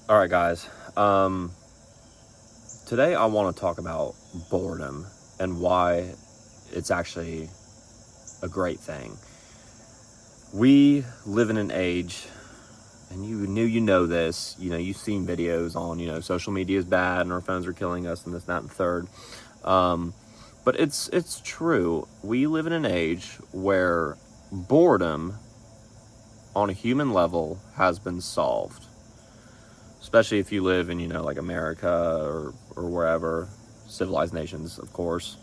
All right, guys. Today I want to talk about boredom and why it's actually a great thing. We live in an age, and you know this. You've seen videos on social media is bad and our phones are killing us and this, that, and the third. But it's true. We live in an age where boredom on a human level has been solved, especially if you live in like America or wherever, civilized nations, of course.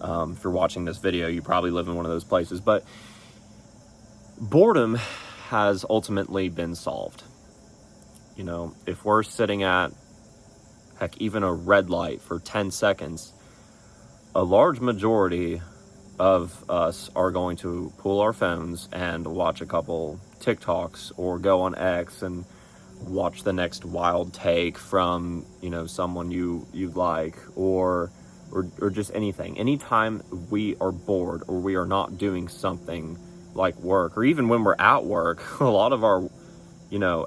If you're watching this video, you probably live in one of those places. But boredom has ultimately been solved. If we're sitting at, heck, even a red light for 10 seconds, a large majority of us are going to pull our phones and watch a couple TikToks or go on X and watch the next wild take from someone you like, or just anything. Anytime we are bored or we are not doing something like work, or even when we're at work, a lot of our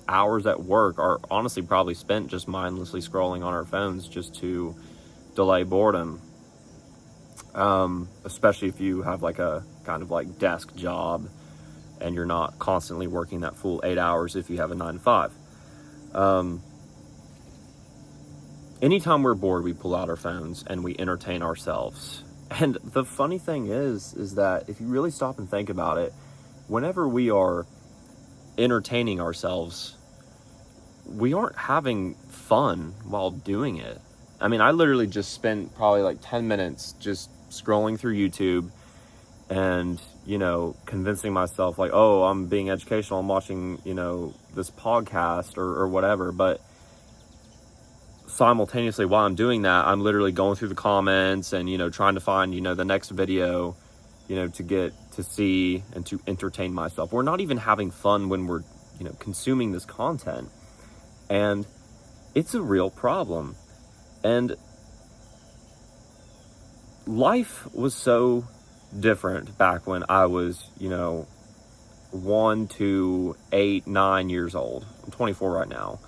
hours at work are honestly probably spent just mindlessly scrolling on our phones just to delay boredom. Especially if you have like a kind of like desk job and you're not constantly working that full 8 hours if you have a 9 to 5. Anytime we're bored, we pull out our phones and we entertain ourselves. And the funny thing is that if you really stop and think about it, whenever we are entertaining ourselves, we aren't having fun while doing it. I mean, I literally just spent probably like 10 minutes just scrolling through YouTube and, convincing myself like, oh, I'm being educational, I'm watching, this podcast or whatever. But simultaneously, while I'm doing that, I'm literally going through the comments and, trying to find, the next video, to get to see and to entertain myself. We're not even having fun when we're, consuming this content. And it's a real problem. And life was so different back when I was, 1 to 8, 9 years old. I'm 24 right now.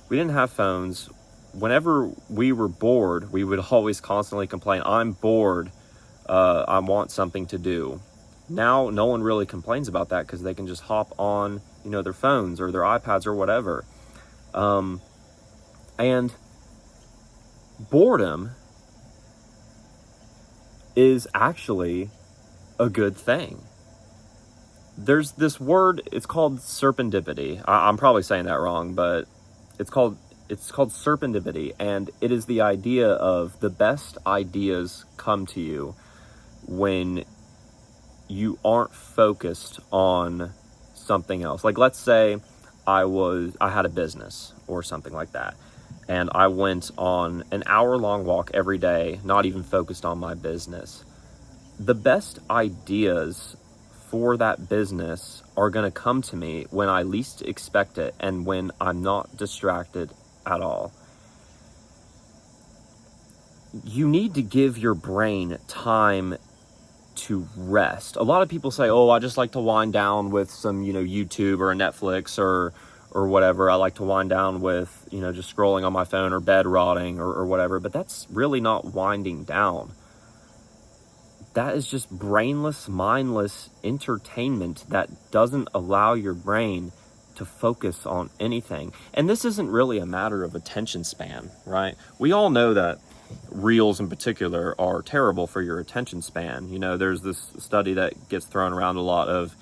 We didn't have phones. Whenever we were bored, we would always constantly complain, I'm bored, I want something to do. Now, no one really complains about that because they can just hop on, their phones or their iPads or whatever. And boredom is actually a good thing. There's this word, it's called serendipity. I'm probably saying that wrong, but it's called serendipity, and it is the idea of the best ideas come to you when you aren't focused on something else. Like, let's say I had a business or something like that, and I went on an hour-long walk every day, not even focused on my business. The best ideas for that business are going to come to me when I least expect it and when I'm not distracted at all. You need to give your brain time to rest. A lot of people say, oh, I just like to wind down with some, YouTube or a Netflix or whatever. I like to wind down with, just scrolling on my phone or bed rotting or whatever. But that's really not winding down. That is just brainless, mindless entertainment that doesn't allow your brain to focus on anything. And this isn't really a matter of attention span, right? We all know that reels in particular are terrible for your attention span. There's this study that gets thrown around a lot of,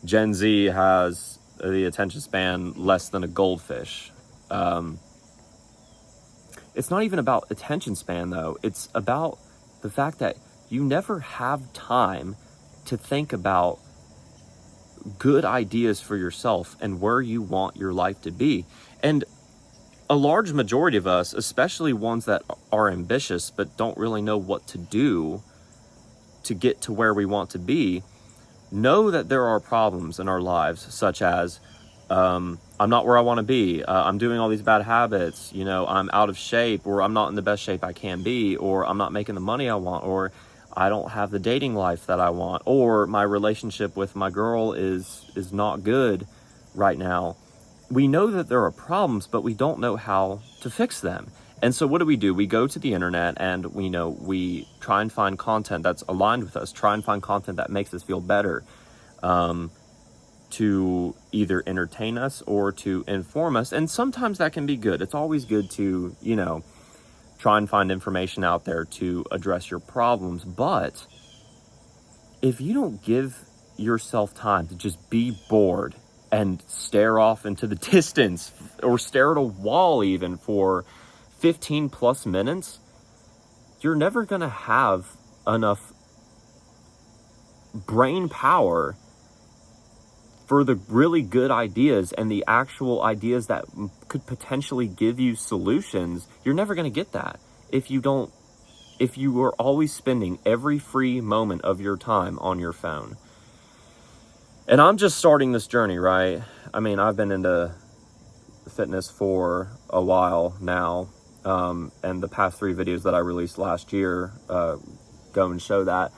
Gen Z has the attention span less than a goldfish. It's not even about attention span, though. It's about the fact that you never have time to think about good ideas for yourself and where you want your life to be. And a large majority of us, especially ones that are ambitious but don't really know what to do to get to where we want to be, know that there are problems in our lives, such as I'm not where I want to be, I'm doing all these bad habits, I'm out of shape, or I'm not in the best shape I can be, or I'm not making the money I want, or I don't have the dating life that I want, or my relationship with my girl is not good right now. we know that there are problems, but we don't know how to fix them. And so what do? We go to the internet and we try and find content that's aligned with us, try and find content that makes us feel better, to either entertain us or to inform us. And sometimes that can be good. It's always good to, try and find information out there to address your problems. But if you don't give yourself time to just be bored and stare off into the distance or stare at a wall even for 15 plus minutes, you're never going to have enough brain power for the really good ideas and the actual ideas that could potentially give you solutions. You're never going to get that if you are always spending every free moment of your time on your phone. And I'm just starting this journey, right? I mean, I've been into fitness for a while now, and the past 3 videos that I released last year go and show that.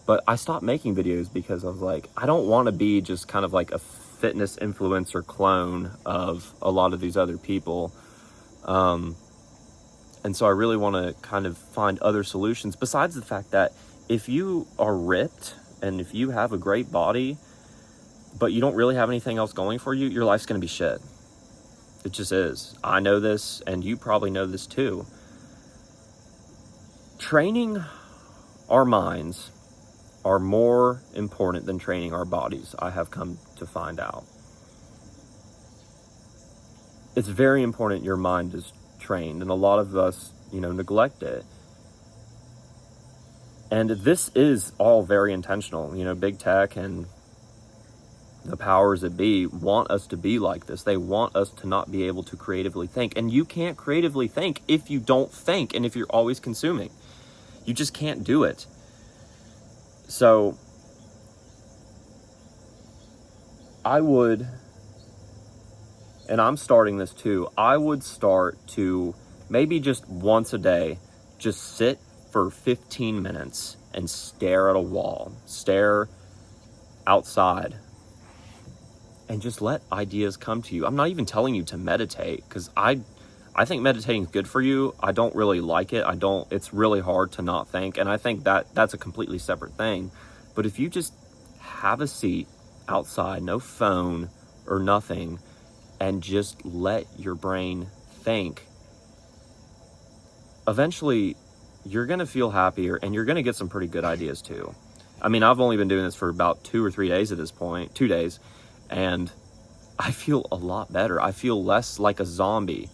But I stopped making videos because I was like, I don't want to be just kind of like a fitness influencer clone of a lot of these other people. And so I really want to kind of find other solutions besides the fact that if you are ripped and if you have a great body, but you don't really have anything else going for you, your life's going to be shit. It just is. I know this, and you probably know this too. Training our minds are more important than training our bodies, I have come to find out. It's very important your mind is trained, and a lot of us, neglect it. And this is all very intentional. Big tech and the powers that be want us to be like this. They want us to not be able to creatively think. And you can't creatively think if you don't think and if you're always consuming. You just can't do it. So I would, and I'm starting this too, I would start to maybe just once a day, just sit for 15 minutes and stare at a wall, stare outside, and just let ideas come to you. I'm not even telling you to meditate, because I think meditating is good for you. I don't really like it. It's really hard to not think. And I think that's a completely separate thing. But if you just have a seat outside, no phone or nothing, and just let your brain think, eventually you're going to feel happier and you're going to get some pretty good ideas too. I mean, I've only been doing this for about 2 or 3 days at this point, 2 days, and I feel a lot better. I feel less like a zombie.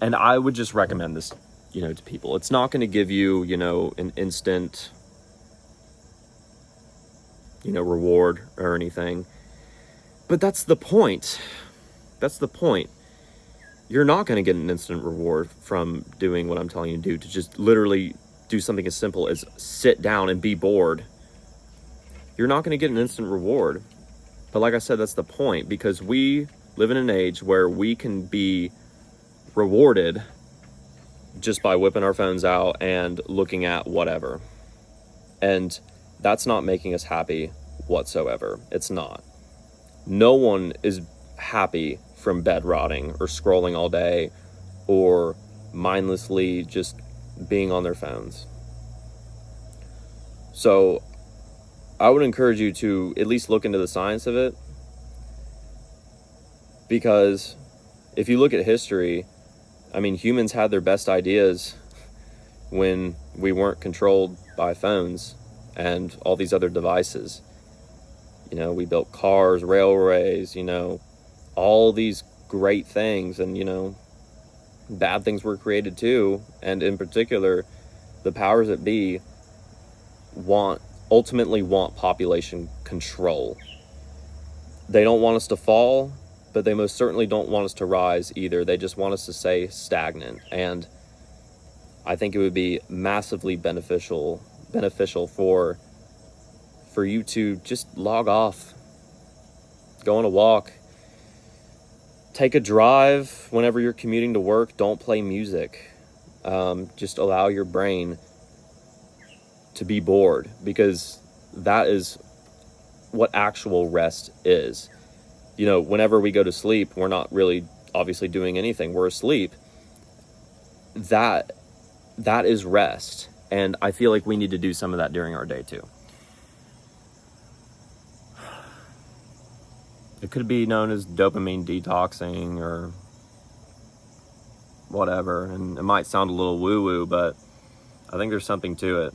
And I would just recommend this, to people. It's not going to give you, an instant, reward or anything. But that's the point. That's the point. You're not going to get an instant reward from doing what I'm telling you to do, to just literally do something as simple as sit down and be bored. You're not going to get an instant reward. But like I said, that's the point, because we live in an age where we can be rewarded just by whipping our phones out and looking at whatever. And that's not making us happy whatsoever. It's not. No one is happy from bed rotting or scrolling all day or mindlessly just being on their phones. So I would encourage you to at least look into the science of it, because if you look at history, I mean, humans had their best ideas when we weren't controlled by phones and all these other devices. We built cars, railways, all these great things, and, bad things were created too. And in particular, the powers that be ultimately want population control. They don't want us to fall, but they most certainly don't want us to rise either. They just want us to stay stagnant. And I think it would be massively beneficial for you to just log off, go on a walk, take a drive whenever you're commuting to work. Don't play music. Just allow your brain to be bored, because that is what actual rest is. you know, whenever we go to sleep, we're not really obviously doing anything. We're asleep. That is rest. And I feel like we need to do some of that during our day too. It could be known as dopamine detoxing or whatever. And it might sound a little woo-woo, but I think there's something to it.